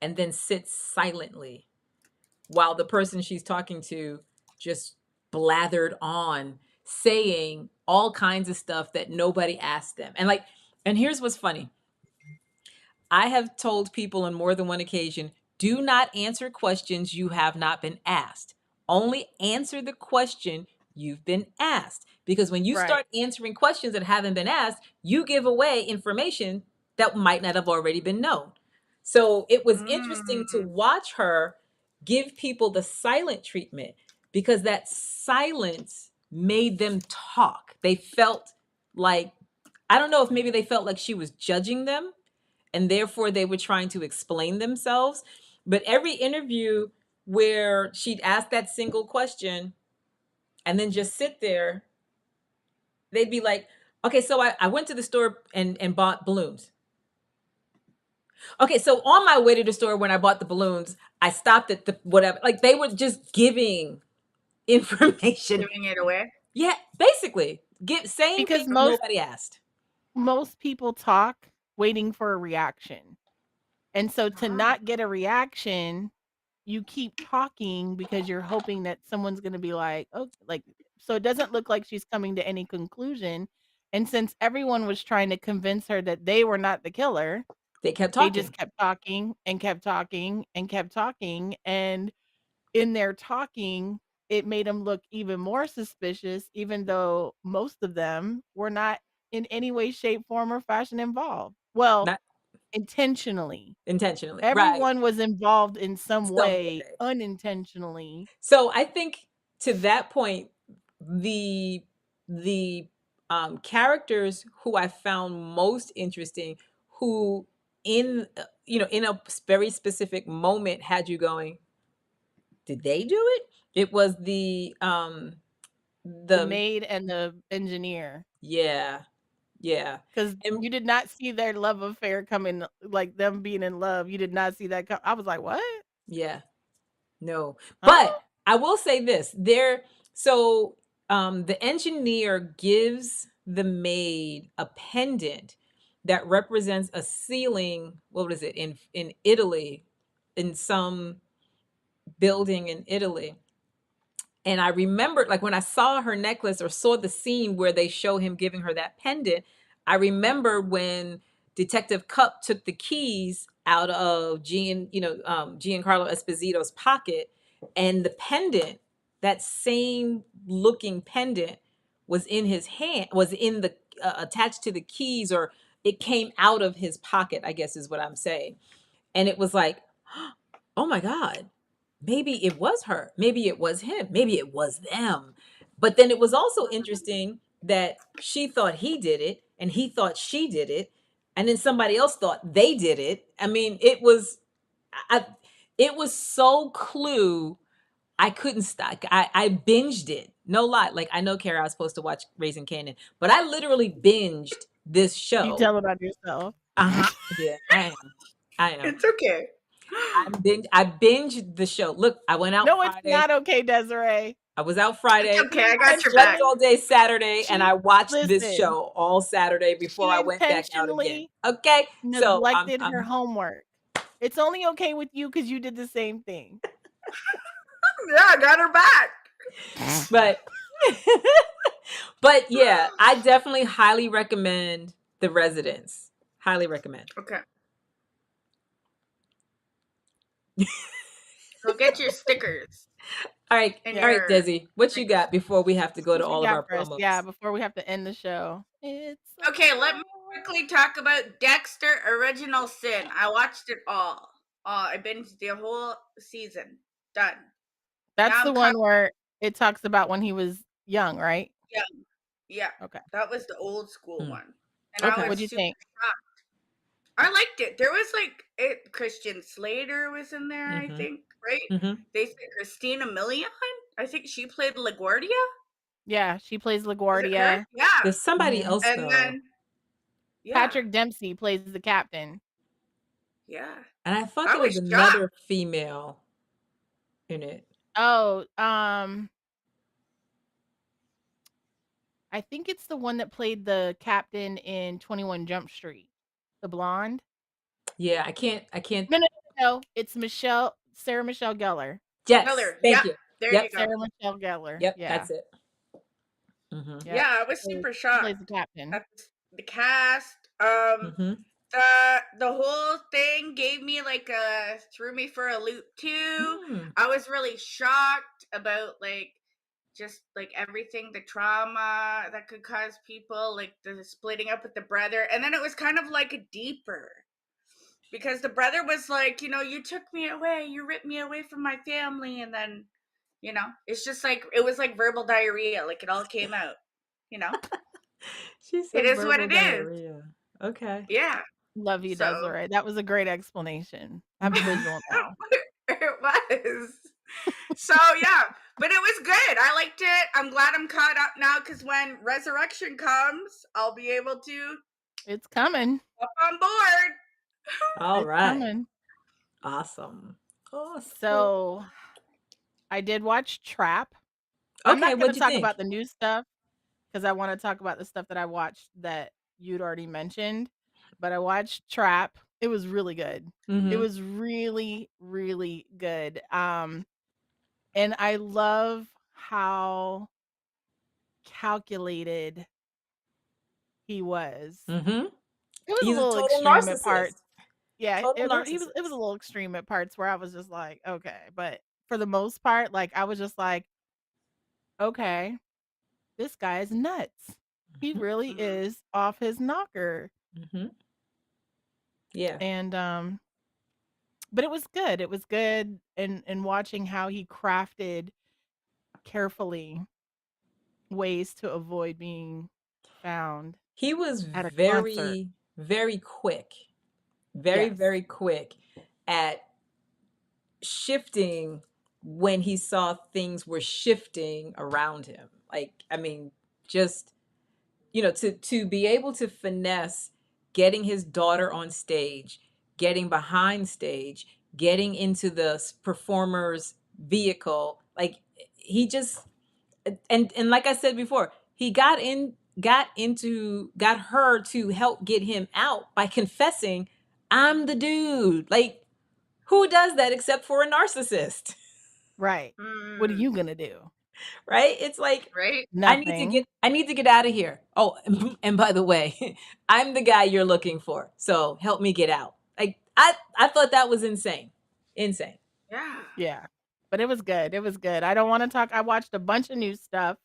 and then sit silently while the person she's talking to just blathered on, saying all kinds of stuff that nobody asked them. And like, and here's what's funny. I have told people on more than one occasion, do not answer questions you have not been asked. Only answer the question you've been asked. Because when you Right. start answering questions that haven't been asked, you give away information that might not have already been known. So it was interesting to Mm. watch her give people the silent treatment, because that silence made them talk. They felt like, I don't know if maybe they felt like she was judging them, and therefore they were trying to explain themselves. But every interview where she'd ask that single question and then just sit there, they'd be like, okay, so I went to the store and bought balloons. Okay, so on my way to the store when I bought the balloons, I stopped at the whatever. Like they were just giving information. Giving it away. Yeah, basically, saying Because things nobody asked. most people talk waiting for a reaction. And so to Ah. not get a reaction, you keep talking because you're hoping that someone's going to be like, "Oh," like, so it doesn't look like she's coming to any conclusion. And since everyone was trying to convince her that they were not the killer, They kept they just talking. kept talking and kept talking and kept talking. And in their talking, it made them look even more suspicious, even though most of them were not in any way, shape, form, or fashion involved. Well, Not intentionally. intentionally, right? Everyone was involved in some Some way way. unintentionally. So I think to that point, the the characters who I found most interesting, who in in a very specific moment had you going, did they do it? It was The the maid and the engineer, yeah, yeah, because and you did not see their love affair coming, like them being in love. You did not see that come. I was like, "What? yeah. No. But Huh?" I will say this. So the engineer gives the maid a pendant that represents a ceiling, what was it, in Italy, in some building in Italy. And I remembered, like when I saw her necklace or saw the scene where they show him giving her that pendant, I remember when Detective Cup took the keys out of Giancarlo Esposito's pocket, and the pendant, that same looking pendant, was in his hand, was in the attached to the keys, or it came out of his pocket, I guess is what I'm saying. And it was like, oh my God, maybe it was her, maybe it was him, maybe it was them. But then it was also interesting that she thought he did it and he thought she did it, and then somebody else thought they did it. I mean, I, it was so Clue. I couldn't stop. I binged it. No lie. Like I know, Kara, I was supposed to watch Raising Canaan, but I literally binged this You show. tell it on yourself. Uh-huh. Yeah, I am. I am. It's okay. I binged the show. Look, I went out No, it's Friday. not okay, Desiree. I was out It's Friday. okay. I I got your slept back. all day Saturday, and She I watched this Listen, show all Saturday before she I went back out again. intentionally Okay, so neglected her homework. It's only okay with you because you did the same thing. Yeah, I got her back. but but yeah, I definitely highly recommend The Residence. Highly recommend. Okay. Go get your stickers. All right, And all right, your Desi, what you got before we have to go to What you all of got our for us? promos? Yeah, before we have to end the show. It's Okay, let me quickly talk about Dexter Original Sin. I watched it all. I binged the whole season. Done. That's Now the I'm caught. one where it talks about when he was young, right? Yeah, yeah. Okay. That was the old school Mm. one, and I Okay. was What'd you super think? shocked. I liked it. There was like Christian Slater was in there, I Mm-hmm. think, right? Mm-hmm. They said Christina Milian. I think she played LaGuardia. Yeah, she plays Is it LaGuardia. correct? Yeah. There's somebody Mhm. else And though, then yeah, Patrick Dempsey plays the captain. yeah. and I thought I there was was shocked. another female in it. Oh, I think it's the one that played the captain in 21 Jump Street. The blonde? Yeah, I can't. No, it's Sarah Michelle Gellar. Yes, Miller. thank Yeah. you. There Yep, you go. Sarah Michelle Gellar. yep, Yeah. that's it. Mm-hmm. Yep. Yeah, I was She super plays shocked the captain. at the cast. Mm-hmm. The whole thing gave me like a threw me for a loop too. Mm. I was really shocked about like just like everything, the trauma that could cause people, like the splitting up with the brother, and then it was kind of like a deeper because the brother was like, you took me away, you ripped me away from my family, and then it's just like it was like verbal diarrhea, like it all came out, you know. She It said is what verbal it is. diarrhea. Okay. Yeah. Love you, So Desiree. That was a great explanation. I have a visual now. it was. So yeah, but it was good. I liked it. I'm glad I'm caught up now because when Resurrection comes, I'll be able to It's coming. up on board. All It's right. coming. Awesome. Awesome. So I did watch Trap. I'm Okay, not going what'd to you talk think? about the new stuff because I want to talk about the stuff that I watched that you'd already mentioned. But I watched Trap. It was really good. It Mm-hmm. was really, really good. And I love how calculated he was. Mm-hmm. It was a He's a little total extreme at parts. narcissist. Yeah, Total it was narcissist. a little extreme at parts where I was just like, "Okay," but for the most part, like, I was just like, "Okay, this guy is nuts. He Mm-hmm. really is off his knocker." Mm-hmm. Yeah. And, but it was good. It was good in watching how he crafted carefully ways to avoid being found He was at a concert. very, very quick. Very, Yes. very quick at shifting when he saw things were shifting around him. Like, I mean, just to be able to finesse getting his daughter on stage, getting behind stage, getting into the performer's vehicle, like he just and like I said before, he got her to help get him out by confessing, I'm the dude. Like, who does that except for a narcissist? Right. What are you gonna do? Right? It's like, Right? Nothing. I need to get out of here. Oh, and by the way, I'm the guy you're looking for. So help me get out. Like, I thought that was insane. Insane. Yeah. Yeah. But it was good. It was good. I don't wanna talk I watched a bunch of new stuff,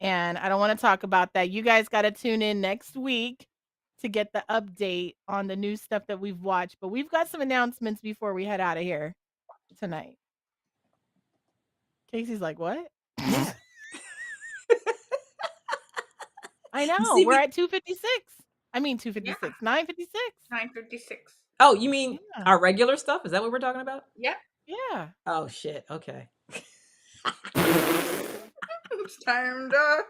and I don't wanna talk about that. You guys gotta tune in next week to get the update on the new stuff that we've watched, but we've got some announcements before we head out of here tonight. Casey's like, "What?" Yeah. I You know. see We're me. at 256. I mean Yeah. 256. 956. 9:56. Oh, you mean Yeah. our regular stuff? Is that what we're talking about? Yep. Yeah. Oh shit. Okay. It's time to.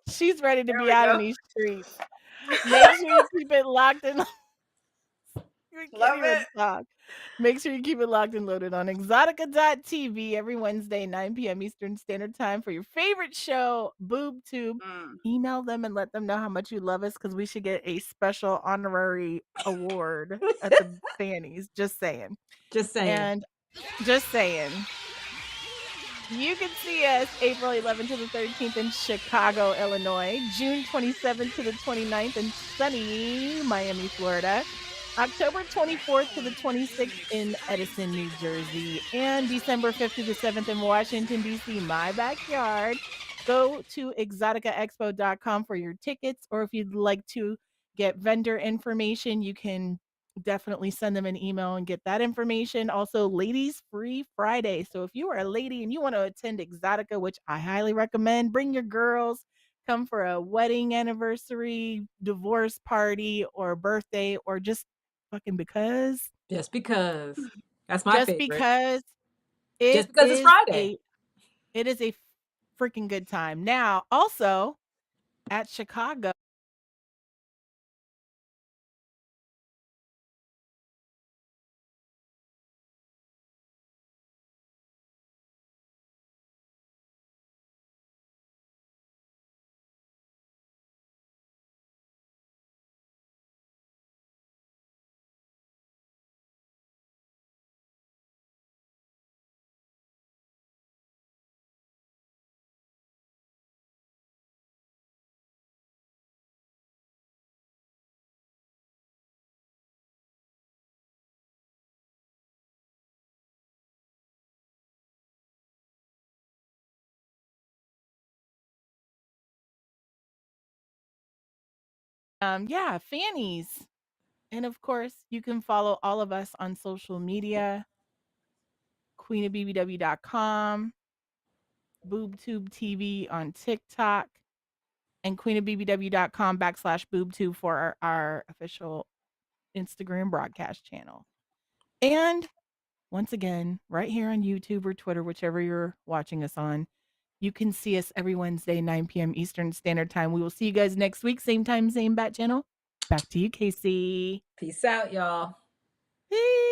She's ready to There be we out in go. these streets. Make sure you keep it locked and we can't Love even it. talk. Make sure you keep it locked and loaded on EXXXOTICA.tv every Wednesday, 9 p.m. Eastern Standard Time for your favorite show, Boob Tube. Email them and let them know how much you love us because we should get a special honorary award at the Fannies. Just saying. Just saying. And just saying. You can see us April 11th to the 13th in Chicago, Illinois, June 27th to the 29th in sunny Miami, Florida, October 24th to the 26th in Edison, New Jersey, and December 5th to the 7th in Washington, D.C., my backyard. Go to exoticaexpo.com for your tickets, or if you'd like to get vendor information, you can definitely send them an email and get that information. Also, Ladies Free Friday. So if you are a lady and you want to attend Exotica, which I highly recommend, bring your girls, come for a wedding anniversary, divorce party, or birthday, or just fucking because. Just because. That's my Just favorite. because Just because it's Friday. it is a freaking good time. Now, also at Chicago, yeah, fannies. And of course, you can follow all of us on social media, queenofbbw.com, BoobTube.tv on TikTok, and queenofbbw.com/boobtube for our official Instagram broadcast channel. And once again, right here on YouTube or Twitter, whichever you're watching us on, you can see us every Wednesday, 9 p.m. Eastern Standard Time. We will see you guys next week, same time, same bat channel. Back to you, Casey. Peace out, y'all. Peace.